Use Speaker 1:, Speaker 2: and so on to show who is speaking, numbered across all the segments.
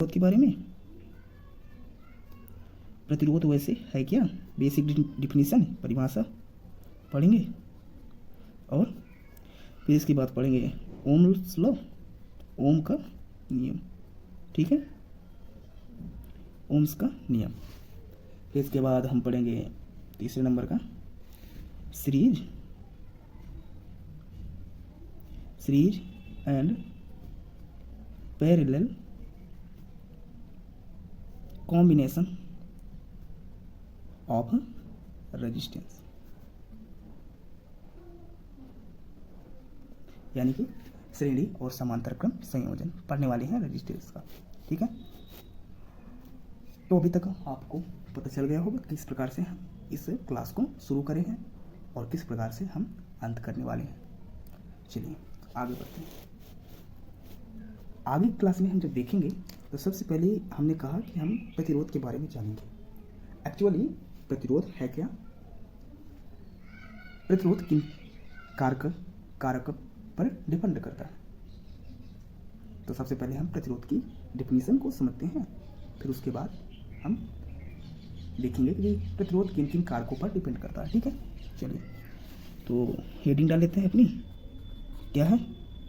Speaker 1: प्रतिरोध के बारे में। प्रतिरोध वैसे है क्या, बेसिक डिफिनीशन, परिभाषा पढ़ेंगे, और फिर इसके बाद पढ़ेंगे ओम्स लॉ, ओम का नियम, ठीक है, ओम्स का नियम। फिर इसके बाद हम पढ़ेंगे तीसरे नंबर का series and parallel combination of resistance, यानी कि श्रेणी और समांतर क्रम संयोजन पढ़ने वाले हैं रेजिस्टेंस का, ठीक है। तो अभी तक आपको पता चल गया होगा किस प्रकार से हम इस क्लास को शुरू करे हैं और किस प्रकार से हम अंत करने वाले हैं। चलिए आगे बढ़ते हैं। आगे क्लास में हम जब देखेंगे तो सबसे पहले हमने कहा कि हम प्रतिरोध के बारे में जानेंगे। एक्चुअली प्रतिरोध है क्या, प्रतिरोध किन कारक पर डिपेंड करता है। तो सबसे पहले हम प्रतिरोध की डेफिनेशन को समझते हैं, फिर उसके बाद हम देखेंगे कि प्रतिरोध किन किन कारकों पर डिपेंड करता है, ठीक है। चलिए तो हेडिंग डाल लेते हैं अपनी, क्या है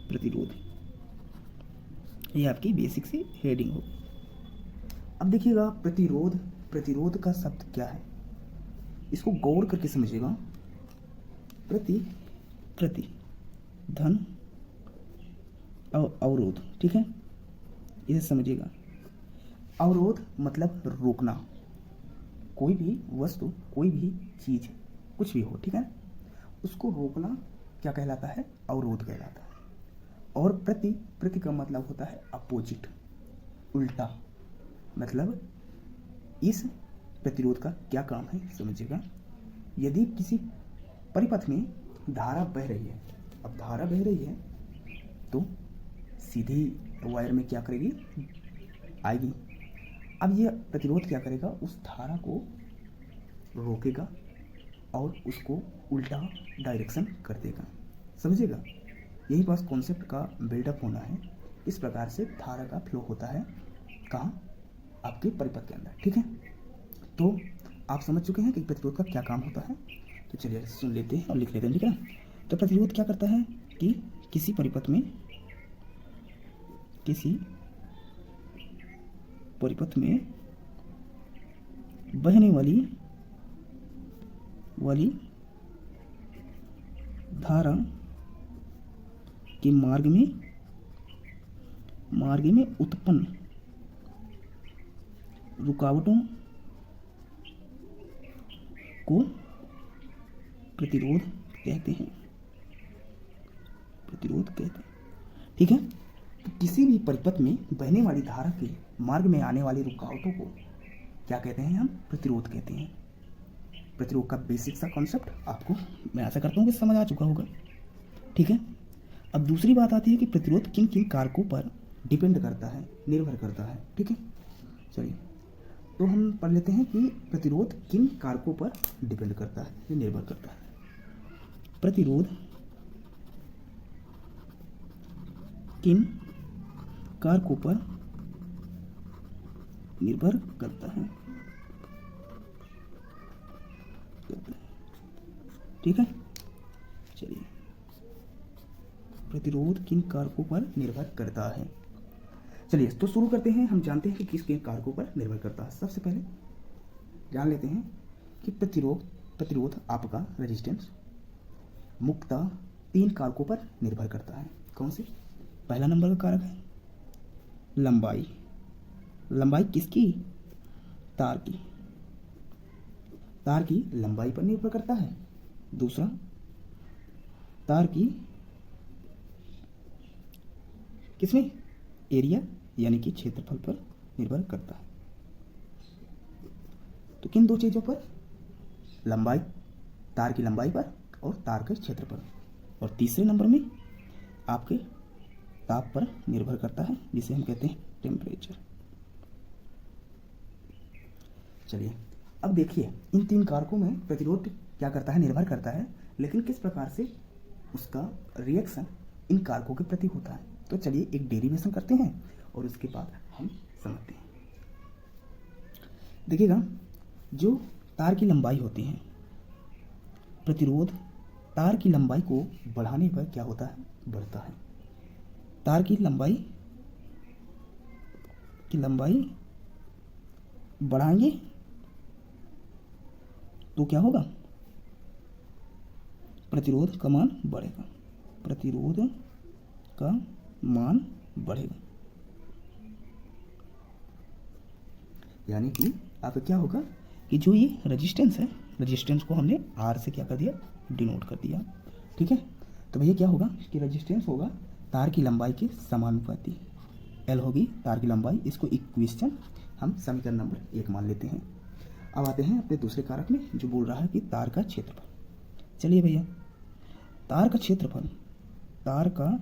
Speaker 1: प्रतिरोध, ये आपकी बेसिक सी हेडिंग हो। अब देखिएगा प्रतिरोध का शब्द क्या है, इसको गौर करके समझिएगा। प्रति धन अवरोध, ठीक है, इसे समझिएगा। अवरोध मतलब रोकना, कोई भी वस्तु, कोई भी चीज, कुछ भी हो, ठीक है, उसको रोकना क्या कहलाता है, अवरोध कहलाता है। और प्रति का मतलब होता है अपोजिट, उल्टा। मतलब इस प्रतिरोध का क्या काम है समझिएगा। यदि किसी परिपथ में धारा बह रही है, अब धारा बह रही है तो सीधी वायर में क्या करेगी, आएगी। अब यह प्रतिरोध क्या करेगा, उस धारा को रोकेगा और उसको उल्टा डायरेक्शन कर देगा, समझिएगा। यही बस कॉन्सेप्ट का बिल्डअप होना है। इस प्रकार से धारा का फ्लो होता है कहाँ, आपके परिपथ के अंदर, ठीक है। तो आप समझ चुके हैं कि प्रतिरोध का क्या काम होता है। तो चलिए सुन लेते हैं और लिख लेते हैं, ठीक है। तो प्रतिरोध क्या करता है कि किसी परिपथ में बहने वाली धारा के मार्ग में उत्पन्न रुकावटों को प्रतिरोध कहते हैं, ठीक है। तो किसी भी परिपथ में बहने वाली धारा के मार्ग में आने वाली रुकावटों को क्या कहते हैं, हम प्रतिरोध कहते हैं। प्रतिरोध का बेसिक सा कॉन्सेप्ट आपको मैं आशा करता हूँ कि समझ आ चुका होगा, ठीक है। अब दूसरी बात आती है कि प्रतिरोध किन किन कारकों पर डिपेंड करता है, निर्भर करता है, ठीक है। चलिए तो हम पढ़ लेते हैं कि प्रतिरोध किन कारकों पर डिपेंड करता है, ये निर्भर करता है। प्रतिरोध किन कारकों पर निर्भर करता है, ठीक है। चलिए प्रतिरोध किन कारकों पर निर्भर करता है, चलिए तो शुरू करते हैं। हम जानते हैं कि किस किन कारकों पर निर्भर करता है। सबसे पहले जान लेते हैं कि प्रतिरोध आपका रेजिस्टेंस मुख्यतः 3 कारकों पर निर्भर करता है। कौन से? पहला नंबर का कारक है लंबाई। लंबाई किसकी? तार की। तार की लंबाई पर निर्भर करता है। दूसरा, तार की किसमें? एरिया यानी कि क्षेत्रफल पर निर्भर करता है। तो किन 2 चीजों पर? लंबाई, तार की लंबाई पर और तार के क्षेत्र पर। और तीसरे नंबर में आपके ताप पर निर्भर करता है, जिसे हम कहते हैं टेम्परेचर। चलिए अब देखिए, इन 3 कारकों में प्रतिरोध क्या करता है? निर्भर करता है, लेकिन किस प्रकार से उसका रिएक्शन इन कारकों के प्रति होता है। तो चलिए एक डेरिवेशन करते हैं और उसके बाद हम समझते हैं। देखिएगा, जो तार की लंबाई होती है, प्रतिरोध तार की लंबाई को बढ़ाने पर क्या होता है, बढ़ता है। तार की लंबाई बढ़ाएंगे तो क्या होगा, प्रतिरोध का मान बढ़ेगा, प्रतिरोध का मान बढ़ेगा। यानी कि आप क्या होगा कि जो ये रेजिस्टेंस है, रेजिस्टेंस को हमने आर से क्या कर दिया, डिनोट कर दिया। ठीक है, तो भैया क्या होगा कि रेजिस्टेंस होगा तार की लंबाई के समानुपाती, एल होगी तार की लंबाई। इसको इक्वेशन हम समीकरण नंबर 1 मान लेते हैं। अब आते हैं अपने दूसरे कारक में, जो बोल रहा है कि तार का क्षेत्रफल। चलिए भैया, तार का क्षेत्रफल, तार का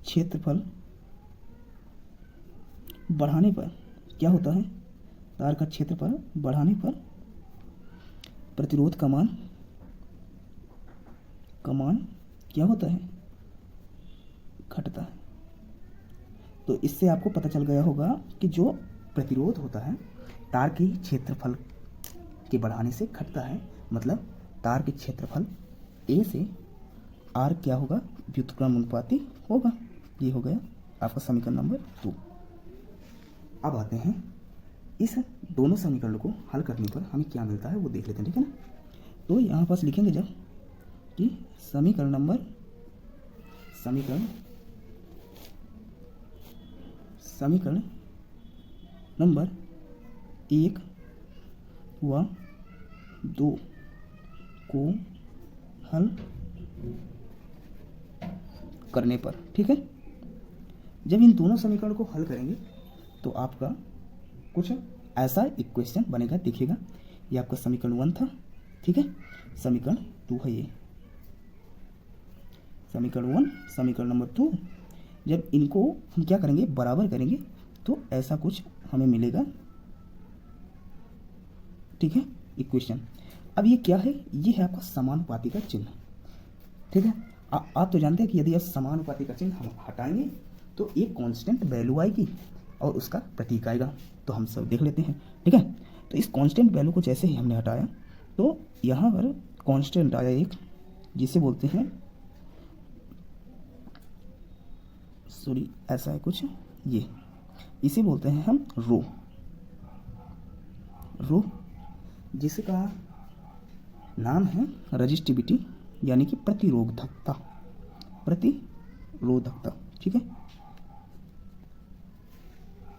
Speaker 1: क्षेत्रफल बढ़ाने पर क्या होता है, तार का क्षेत्रफल बढ़ाने पर प्रतिरोध का मान क्या होता है, घटता है। तो इससे आपको पता चल गया होगा कि जो प्रतिरोध होता है तार के क्षेत्रफल के बढ़ाने से घटता है, मतलब तार के क्षेत्रफल ए से आर क्या होगा, व्युत्क्रमानुपाती होगा। ये हो गया आपका समीकरण नंबर 2। अब आते हैं इस दोनों समीकरण को हल करने पर हमें क्या मिलता है वो देख लेते हैं, ठीक है ना। तो यहाँ पास लिखेंगे जब कि समीकरण नंबर 1 व 2 को हल करने पर, ठीक है, जब इन दोनों समीकरण को हल करेंगे तो आपका कुछ ऐसा इक्वेशन बनेगा। देखिएगा, ये आपका समीकरण 1 था, ठीक है, समीकरण 2 है ये, समीकरण 1, समीकरण नंबर 2। जब इनको हम क्या करेंगे, बराबर करेंगे तो ऐसा कुछ हमें मिलेगा, ठीक है, इक्वेशन। अब ये क्या है, ये है आपका समानुपाती का चिन्ह, ठीक है। आप तो जानते हैं कि यदि आप समानुपाती का चिन्ह हम हटाएंगे तो एक कांस्टेंट वैल्यू आएगी और उसका प्रतीक आएगा। तो हम सब देख लेते हैं, ठीक है। तो इस कांस्टेंट वैल्यू को जैसे ही हमने हटाया तो यहाँ पर कांस्टेंट आया एक, जिसे बोलते हैं, सॉरी ऐसा है कुछ, ये इसे बोलते हैं हम रो, जिसका नाम है रजिस्टिविटी, यानी कि प्रतिरोधकता, ठीक है।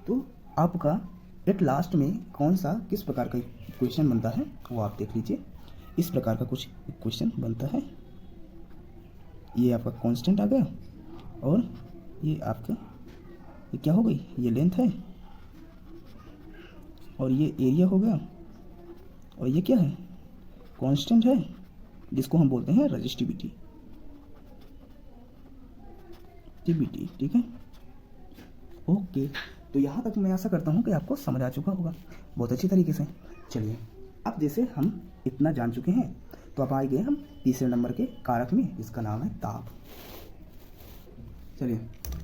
Speaker 1: तो आपका एट लास्ट में कौन सा किस प्रकार का इक्वेशन बनता है वो आप देख लीजिए। इस प्रकार का कुछ इक्वेशन बनता है। ये आपका कांस्टेंट आ गया और ये आपका ये क्या हो गई, ये लेंथ है और ये एरिया हो गया और ये क्या है, कांस्टेंट है, जिसको हम बोलते हैं रजिस्टिविटी, ठीक है। ओके, तो यहाँ तक मैं आशा करता हूँ कि आपको समझ आ चुका होगा बहुत अच्छी तरीके से। चलिए, अब जैसे हम इतना जान चुके हैं तो अब आए गए हम तीसरे नंबर के कारक में, जिसका नाम है ताप। चलिए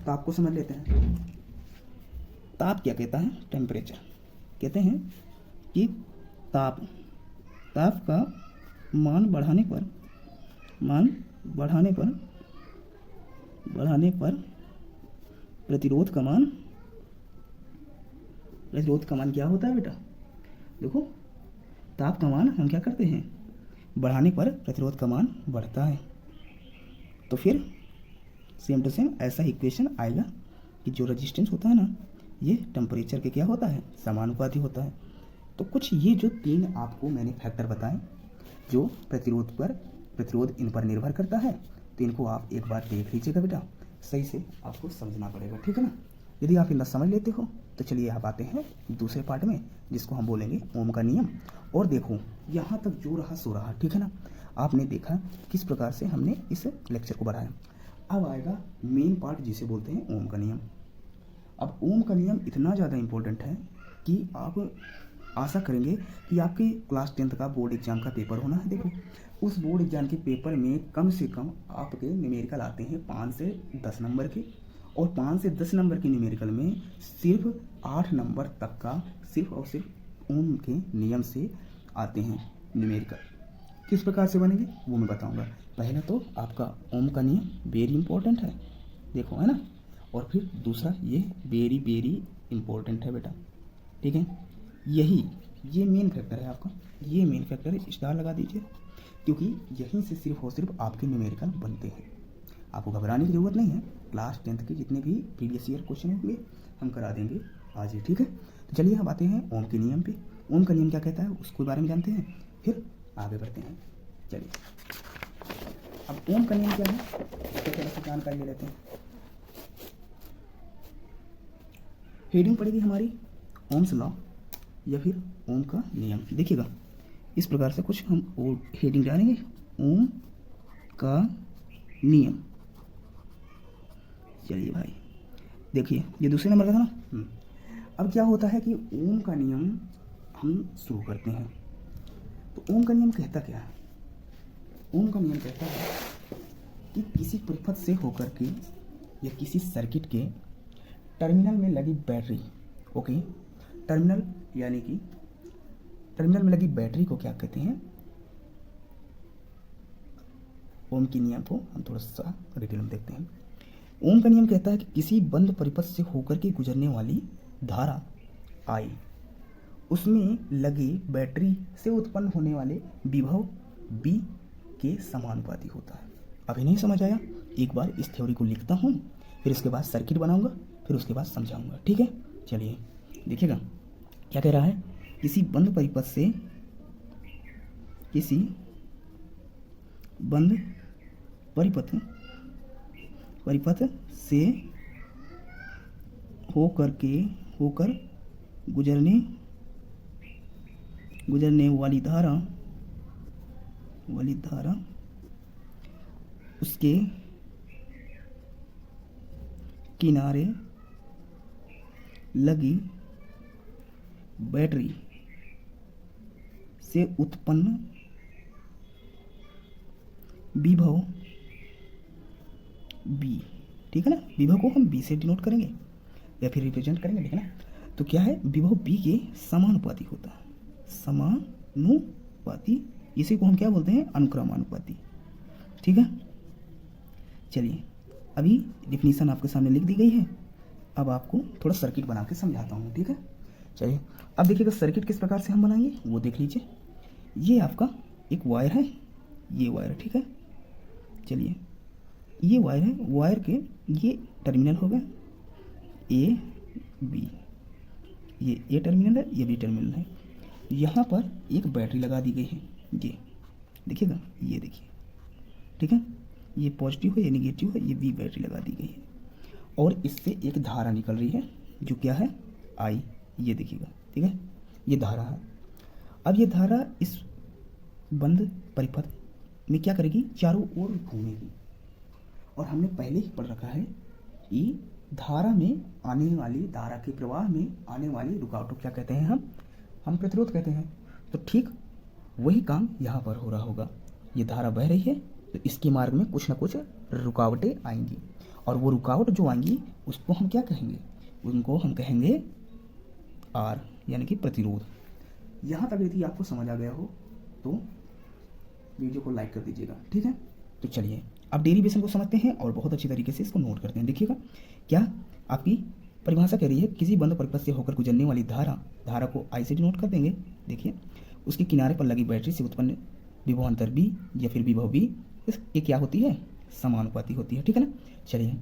Speaker 1: ताप को समझ लेते हैं। ताप क्या कहता है, टेम्परेचर। कहते हैं कि ताप का मान बढ़ाने पर प्रतिरोध का मान क्या होता है बेटा, देखो, ताप का मान हम क्या करते हैं, बढ़ाने पर प्रतिरोध का मान बढ़ता है। तो फिर सेम टू सेम ऐसा इक्वेशन आएगा कि जो रेजिस्टेंस होता है ना, ये टेम्परेचर के क्या होता है, समानुपाती होता है। तो कुछ ये जो 3 आपको मैंने फैक्टर बताए जो प्रतिरोध इन पर निर्भर करता है, तो इनको आप एक बार देख लीजिएगा बेटा, सही से आपको समझना पड़ेगा, ठीक है ना। यदि आप इतना समझ लेते हो तो चलिए आप आते हैं दूसरे पार्ट में, जिसको हम बोलेंगे ओम का नियम। और देखो यहाँ तक जो रहा सो रहा, ठीक है ना। आपने देखा किस प्रकार से हमने इस लेक्चर को बढ़ाया। अब आएगा मेन पार्ट, जिसे बोलते हैं ओम का नियम। अब ओम का नियम इतना ज़्यादा इम्पोर्टेंट है कि आप आशा करेंगे कि आपके क्लास 10th का बोर्ड एग्जाम का पेपर होना है। देखो, उस बोर्ड एग्जाम के पेपर में कम से कम आपके न्यूमेरिकल आते हैं 5 से 10 नंबर के, और 5 से 10 नंबर के न्यूमेरिकल में सिर्फ 8 नंबर तक का सिर्फ और सिर्फ ओम के नियम से आते हैं न्यूमेरिकल। किस प्रकार से बनेंगे वो मैं बताऊंगा। पहला तो आपका ओम का नियम वेरी इंपॉर्टेंट है, देखो है ना, और फिर दूसरा ये वेरी वेरी इंपॉर्टेंट है बेटा, ठीक है। ये मेन फैक्टर है आपका, ये मेन फैक्टर है, स्टार लगा दीजिए, क्योंकि यहीं से सिर्फ और सिर्फ आपके न्यूमेरिकल बनते हैं। आपको घबराने की जरूरत नहीं है, क्लास 10th के जितने भी प्रीवियस ईयर क्वेश्चन होंगे हम करा देंगे आज ही, ठीक है। तो चलिए हम आते हैं ओम के नियम पे। ओम का नियम क्या कहता है उसके बारे में जानते हैं, फिर आगे बढ़ते हैं। चलिए अब ओम का नियम क्या है इसके थोड़ा सा जानकारी ले लेते हैं। हेडिंग पड़ेगी हमारी ओम्स लॉ या फिर ओम का नियम। देखिएगा इस प्रकार से कुछ हम हेडिंग जानेंगे, ओम का नियम। चलिए भाई देखिए ये दूसरे नंबर का था ना। अब क्या होता है कि ओम का नियम हम शुरू करते हैं। तो ओम का नियम कहता क्या है, ओम का नियम कहता है कि किसी परिपथ से होकर के या किसी सर्किट के टर्मिनल में लगी बैटरी, ओके, टर्मिनल यानी कि टर्मिनल में लगी बैटरी को क्या कहते हैं, ओम के नियम को हम थोड़ा सा डिटेल में देखते हैं। ओम का नियम कहता है कि किसी बंद परिपथ से होकर के गुजरने वाली धारा आई, उसमें लगी बैटरी से उत्पन्न होने वाले विभव बी के समानुपाती होता है। अभी नहीं समझ आया, एक बार इस थ्योरी को लिखता हूँ, फिर इसके बाद सर्किट बनाऊंगा, फिर उसके बाद समझाऊंगा, ठीक है। चलिए देखिएगा क्या कह रहा है, किसी बंद परिपथ से होकर गुजरने वाली धारा उसके किनारे लगी बैटरी से उत्पन्न विभव बी, ठीक है ना। विभव को हम बी से डिनोट करेंगे या फिर रिप्रेजेंट करेंगे, ठीक है ना। तो क्या है, विभव बी के समानुपाती होता है, समानुपाती, इसी को हम क्या बोलते हैं, अनुक्रमानुपाती, ठीक है। चलिए अभी डिफिनीशन आपके सामने लिख दी गई है, अब आपको थोड़ा सर्किट बना के समझाता हूँ, ठीक है। चलिए अब देखिएगा सर्किट किस प्रकार से हम बनाएंगे वो देख लीजिए। ये आपका एक वायर है, ये वायर, ठीक है। चलिए ये वायर है, वायर के ये टर्मिनल हो गए ए बी, ये ए टर्मिनल है, ये बी टर्मिनल है। यहाँ पर एक बैटरी लगा दी गई है, ये देखिएगा, ये देखिए, ठीक है। ये पॉजिटिव है, ये निगेटिव है, ये बी बैटरी लगा दी गई है, और इससे एक धारा निकल रही है जो क्या है, आई, ये देखिएगा, ठीक है, ये धारा है। अब ये धारा इस बंद परिपथ में क्या करेगी, चारों ओर घूमेगी, और हमने पहले ही पढ़ रखा है कि धारा में आने वाली, धारा के प्रवाह में आने वाली रुकावटों क्या कहते हैं, हम प्रतिरोध कहते हैं। तो ठीक वही काम यहाँ पर हो रहा होगा, ये धारा बह रही है तो इसके मार्ग में कुछ ना कुछ रुकावटें आएंगी, और वो रुकावट जो आएंगी उसको हम क्या कहेंगे, उनको हम कहेंगे आर, यानी कि प्रतिरोध। यहाँ तक यदि आपको समझ आ गया हो तो वीडियो को लाइक कर दीजिएगा, ठीक है। तो चलिए अब डेरिवेशन को समझते हैं और बहुत अच्छी तरीके से इसको नोट करते हैं। देखिएगा क्या आपकी परिभाषा कह रही है, किसी बंद परिपथ से होकर गुजरने वाली धारा को आई से डिनोट कर देंगे। देखिए उसके किनारे पर लगी बैटरी से उत्पन्न विभवांतर बी या फिर विभव बी, ये क्या होती है, समानुपाती होती है, ठीक है ना। चलिए